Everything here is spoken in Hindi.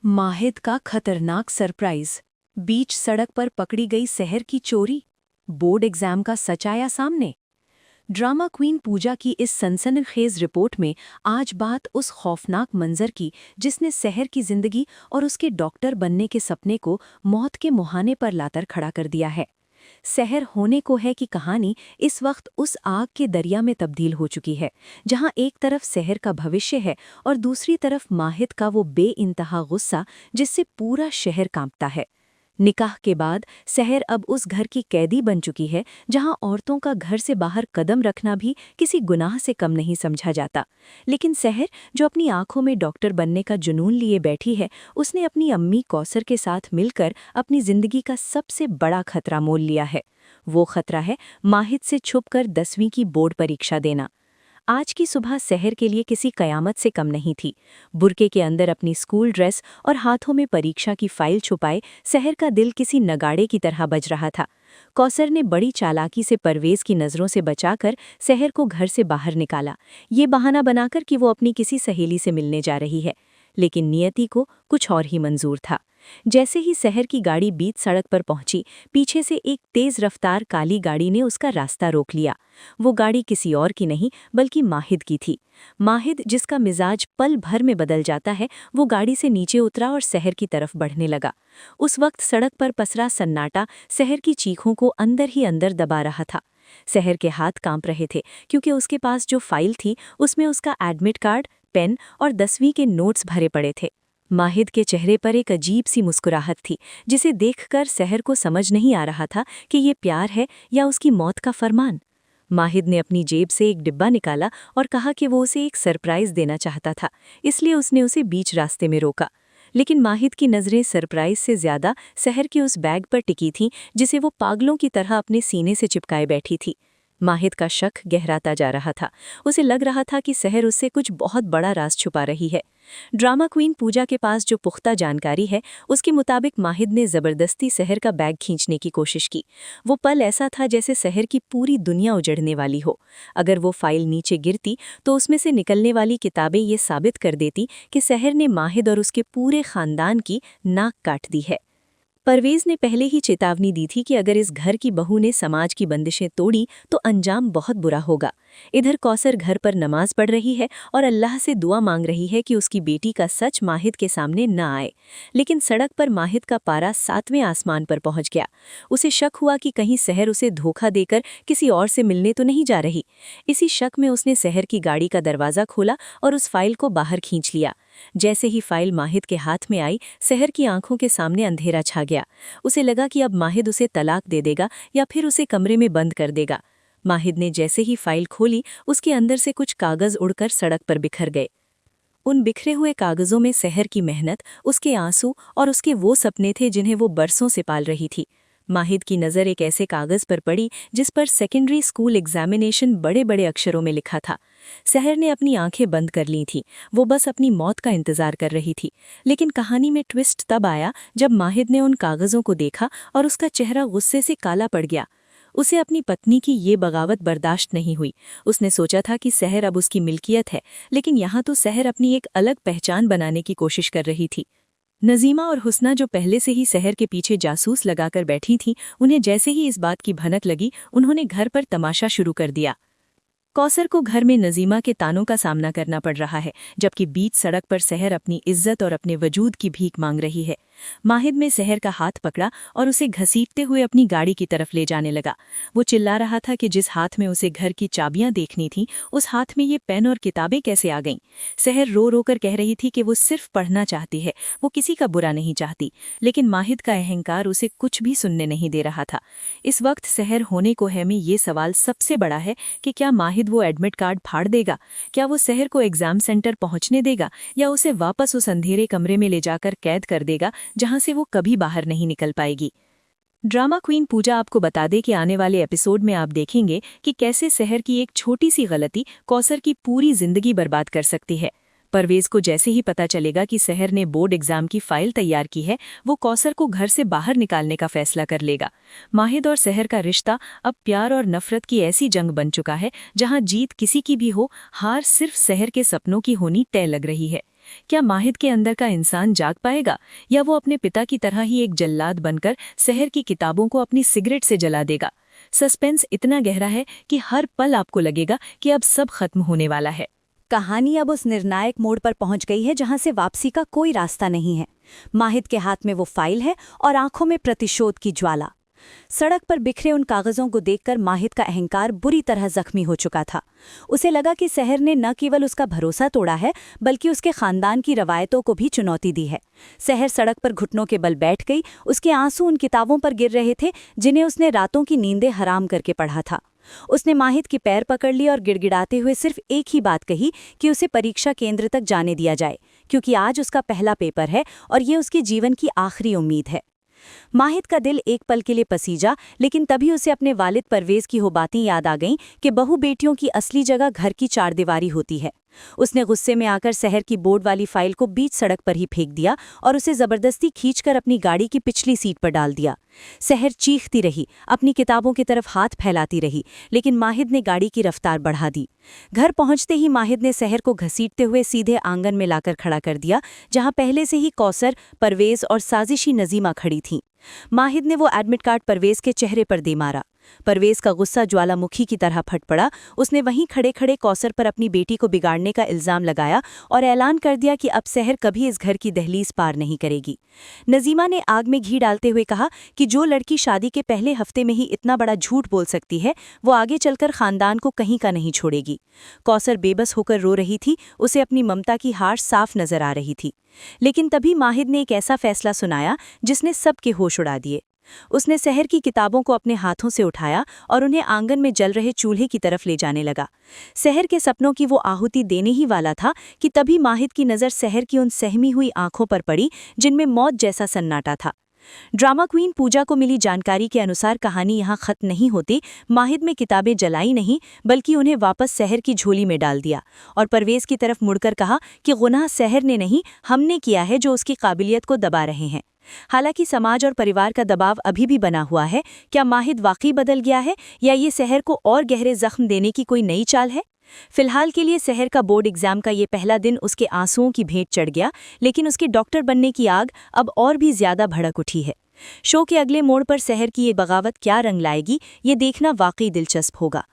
माहिद का खतरनाक सरप्राइज। बीच सड़क पर पकड़ी गई शहर की चोरी। बोर्ड एग्जाम का सच आया सामने। ड्रामा क्वीन पूजा की इस सनसनीखेज रिपोर्ट में आज बात उस खौफनाक मंजर की जिसने शहर की जिंदगी और उसके डॉक्टर बनने के सपने को मौत के मुहाने पर लाकर खड़ा कर दिया है। शहर होने को है की कहानी इस वक्त उस आग के दरिया में तब्दील हो चुकी है, जहां एक तरफ शहर का भविष्य है और दूसरी तरफ माहिद का वो बेइंतहा गुस्सा जिससे पूरा शहर कांपता है। निकाह के बाद शहर अब उस घर की कैदी बन चुकी है जहां औरतों का घर से बाहर कदम रखना भी किसी गुनाह से कम नहीं समझा जाता। लेकिन शहर जो अपनी आंखों में डॉक्टर बनने का जुनून लिए बैठी है, उसने अपनी अम्मी कौसर के साथ मिलकर अपनी जिंदगी का सबसे बड़ा खतरा मोल लिया है। वो खतरा है माहिद से छुपकर 10वीं की बोर्ड परीक्षा देना। आज की सुबह शहर के लिए किसी कयामत से कम नहीं थी। बुरके के अंदर अपनी स्कूल ड्रेस और हाथों में परीक्षा की फाइल छुपाए शहर का दिल किसी नगाड़े की तरह बज रहा था। कौसर ने बड़ी चालाकी से परवेज की नज़रों से बचाकर शहर को घर से बाहर निकाला, ये बहाना बनाकर कि वो अपनी किसी सहेली से मिलने जा रही है। लेकिन नियति को कुछ और ही मंजूर था। जैसे ही शहर की गाड़ी बीच सड़क पर पहुंची, पीछे से एक तेज रफ्तार काली गाड़ी ने उसका रास्ता रोक लिया। वो गाड़ी किसी और की नहीं बल्कि माहिद की थी। माहिद, जिसका मिजाज पल भर में बदल जाता है, वो गाड़ी से नीचे उतरा और शहर की तरफ बढ़ने लगा। उस वक्त सड़क पर पसरा सन्नाटा शहर की चीखों को अंदर ही अंदर दबा रहा था। शहर के हाथ कांप रहे थे क्योंकि उसके पास जो फाइल थी उसमें उसका एडमिट कार्ड, पेन और 10वीं के नोट्स भरे पड़े थे। माहिद के चेहरे पर एक अजीब सी मुस्कुराहट थी जिसे देखकर शहर को समझ नहीं आ रहा था कि ये प्यार है या उसकी मौत का फरमान। माहिद ने अपनी जेब से एक डिब्बा निकाला और कहा कि वो उसे एक सरप्राइज देना चाहता था, इसलिए उसने उसे बीच रास्ते में रोका। लेकिन माहिद की नज़रें सरप्राइज से ज्यादा शहर के उस बैग पर टिकी थीं जिसे वो पागलों की तरह अपने सीने से चिपकाए बैठी थी। माहिद का शक गहराता जा रहा था। उसे लग रहा था कि शहर उससे कुछ बहुत बड़ा राज छुपा रही है। ड्रामा क्वीन पूजा के पास जो पुख्ता जानकारी है, उसके मुताबिक माहिद ने जबरदस्ती शहर का बैग खींचने की कोशिश की। वो पल ऐसा था जैसे शहर की पूरी दुनिया उजड़ने वाली हो। अगर वो फाइल नीचे गिरती तो उसमें से निकलने वाली किताबें ये साबित कर देती कि शहर ने माहिद और उसके पूरे खानदान की नाक काट दी है। परवेज ने पहले ही चेतावनी दी थी कि अगर इस घर की बहू ने समाज की बंदिशें तोड़ी तो अंजाम बहुत बुरा होगा। इधर कौसर घर पर नमाज पढ़ रही है और अल्लाह से दुआ मांग रही है कि उसकी बेटी का सच माहिद के सामने न आए। लेकिन सड़क पर माहिद का पारा 7वें आसमान पर पहुंच गया। उसे शक हुआ कि कहीं शहर उसे धोखा देकर किसी और से मिलने तो नहीं जा रही। इसी शक में उसने शहर की गाड़ी का दरवाज़ा खोला और उस फाइल को बाहर खींच लिया। जैसे ही फाइल माहिद के हाथ में आई, शहर की आंखों के सामने अंधेरा छा गया। उसे लगा कि अब माहिद उसे तलाक दे देगा या फिर उसे कमरे में बंद कर देगा। माहिद ने जैसे ही फाइल खोली, उसके अंदर से कुछ कागज उड़कर सड़क पर बिखर गए। उन बिखरे हुए कागजों में शहर की मेहनत, उसके आंसू और उसके वो सपने थे जिन्हें वो बरसों से पाल रही थी। माहिद की नज़र एक ऐसे कागज पर पड़ी जिस पर सेकेंडरी स्कूल एग्जामिनेशन बड़े बड़े अक्षरों में लिखा था। शहर ने अपनी आंखें बंद कर ली थीं, वो बस अपनी मौत का इंतजार कर रही थी। लेकिन कहानी में ट्विस्ट तब आया जब माहिद ने उन कागजों को देखा और उसका चेहरा गुस्से से काला पड़ गया। उसे अपनी पत्नी की ये बगावत बर्दाश्त नहीं हुई। उसने सोचा था कि शहर अब उसकी मिल्कियत है, लेकिन यहाँ तो शहर अपनी एक अलग पहचान बनाने की कोशिश कर रही थी। नजीमा और हुस्ना, जो पहले से ही शहर के पीछे जासूस लगाकर बैठी थीं, उन्हें जैसे ही इस बात की भनक लगी, उन्होंने घर पर तमाशा शुरू कर दिया। कौसर को घर में नजीमा के तानों का सामना करना पड़ रहा है, जबकि बीच सड़क पर शहर अपनी इज्जत और अपने वजूद की भीख मांग रही है। माहिद ने शहर का हाथ पकड़ा और उसे घसीटते हुए अपनी गाड़ी की तरफ ले जाने लगा। वो चिल्ला रहा था कि जिस हाथ में उसे घर की चाबियां देखनी थीं, उस हाथ में ये पेन और किताबें कैसे आ गईं। शहर रो रो कर कह रही थी कि वो सिर्फ पढ़ना चाहती है, वो किसी का बुरा नहीं चाहती। लेकिन माहिद का अहंकार उसे कुछ भी सुनने नहीं दे रहा था। इस वक्त शहर होने को है में ये सवाल सबसे बड़ा है कि क्या माहिद वो एडमिट कार्ड फाड़ देगा? क्या वो शहर को एग्जाम सेंटर पहुंचने देगा या उसे वापस उस अंधेरे कमरे में ले जाकर कैद कर देगा जहां से वो कभी बाहर नहीं निकल पाएगी? ड्रामा क्वीन पूजा आपको बता दे कि आने वाले एपिसोड में आप देखेंगे कि कैसे शहर की एक छोटी सी गलती कौसर की पूरी जिंदगी बर्बाद कर सकती है। परवेज को जैसे ही पता चलेगा कि शहर ने बोर्ड एग्जाम की फाइल तैयार की है, वो कौसर को घर से बाहर निकालने का फैसला कर लेगा। माहिद और शहर का रिश्ता अब प्यार और नफरत की ऐसी जंग बन चुका है जहां जीत किसी की भी हो, हार सिर्फ शहर के सपनों की होनी तय लग रही है। क्या माहिद के अंदर का इंसान जाग पाएगा या वो अपने पिता की तरह ही एक जल्लाद बनकर शहर की किताबों को अपनी सिगरेट से जला देगा? सस्पेंस इतना गहरा है कि हर पल आपको लगेगा कि अब सब खत्म होने वाला है। कहानी अब उस निर्णायक मोड़ पर पहुंच गई है जहां से वापसी का कोई रास्ता नहीं है। माहिद के हाथ में वो फाइल है और आंखों में प्रतिशोध की ज्वाला। सड़क पर बिखरे उन कागजों को देखकर माहिद का अहंकार बुरी तरह जख्मी हो चुका था। उसे लगा कि शहर ने न केवल उसका भरोसा तोड़ा है बल्कि उसके खानदान की रवायतों को भी चुनौती दी है। शहर सड़क पर घुटनों के बल बैठ गई। उसके आंसू उन किताबों पर गिर रहे थे जिन्हें उसने रातों की नींदें हराम करके पढ़ा था। उसने माहिद की पैर पकड़ ली और गिड़गिड़ाते हुए सिर्फ एक ही बात कही कि उसे परीक्षा केंद्र तक जाने दिया जाए, क्योंकि आज उसका पहला पेपर है और ये उसके जीवन की आखिरी उम्मीद है। माहिद का दिल एक पल के लिए पसीजा, लेकिन तभी उसे अपने वालिद परवेज की वो बातें याद आ गईं कि बहू बेटियों की असली जगह घर की चारदीवारी होती है। उसने गुस्से में आकर शहर की बोर्ड वाली फाइल को बीच सड़क पर ही फेंक दिया और उसे जबरदस्ती खींचकर अपनी गाड़ी की पिछली सीट पर डाल दिया। शहर चीखती रही, अपनी किताबों की तरफ हाथ फैलाती रही, लेकिन माहिद ने गाड़ी की रफ्तार बढ़ा दी। घर पहुंचते ही माहिद ने शहर को घसीटते हुए सीधे आंगन में लाकर खड़ा कर दिया, जहां पहले से ही कौसर, परवेज और साजिशी नजीमा खड़ी थीं। माहिद ने वो एडमिट कार्ड परवेज के चेहरे पर दे मारा। परवेज का गुस्सा ज्वालामुखी की तरह फट पड़ा। उसने वहीं खड़े खड़े कौसर पर अपनी बेटी को बिगाड़ने का इल्जाम लगाया और ऐलान कर दिया कि अब शहर कभी इस घर की दहलीज पार नहीं करेगी। नजीमा ने आग में घी डालते हुए कहा कि जो लड़की शादी के पहले हफ्ते में ही इतना बड़ा झूठ बोल सकती है, वो आगे चलकर खानदान को कहीं का नहीं छोड़ेगी। कौसर बेबस होकर रो रही थी। उसे अपनी ममता की हार साफ नजर आ रही थी। लेकिन तभी माहिद ने एक ऐसा फैसला सुनाया जिसने सबके होश उड़ा दिए। उसने शहर की किताबों को अपने हाथों से उठाया और उन्हें आंगन में जल रहे चूल्हे की तरफ ले जाने लगा। शहर के सपनों की वो आहुति देने ही वाला था कि तभी माहिद की नज़र शहर की उन सहमी हुई आंखों पर पड़ी जिनमें मौत जैसा सन्नाटा था। ड्रामा क्वीन पूजा को मिली जानकारी के अनुसार कहानी यहाँ खत्म नहीं होती। माहिद में किताबें जलाई नहीं बल्कि उन्हें वापस शहर की झोली में डाल दिया और परवेज की तरफ मुड़कर कहा कि गुनाह शहर ने नहीं, हमने किया है जो उसकी काबिलियत को दबा रहे हैं। हालांकि समाज और परिवार का दबाव अभी भी बना हुआ है। क्या माहिद वाकई बदल गया है या ये शहर को और गहरे जख्म देने की कोई नई चाल है? फिलहाल के लिए शहर का बोर्ड एग्जाम का ये पहला दिन उसके आंसुओं की भेंट चढ़ गया, लेकिन उसके डॉक्टर बनने की आग अब और भी ज्यादा भड़क उठी है। शो के अगले मोड़ पर शहर की ये बगावत क्या रंग लाएगी, ये देखना वाकई दिलचस्प होगा।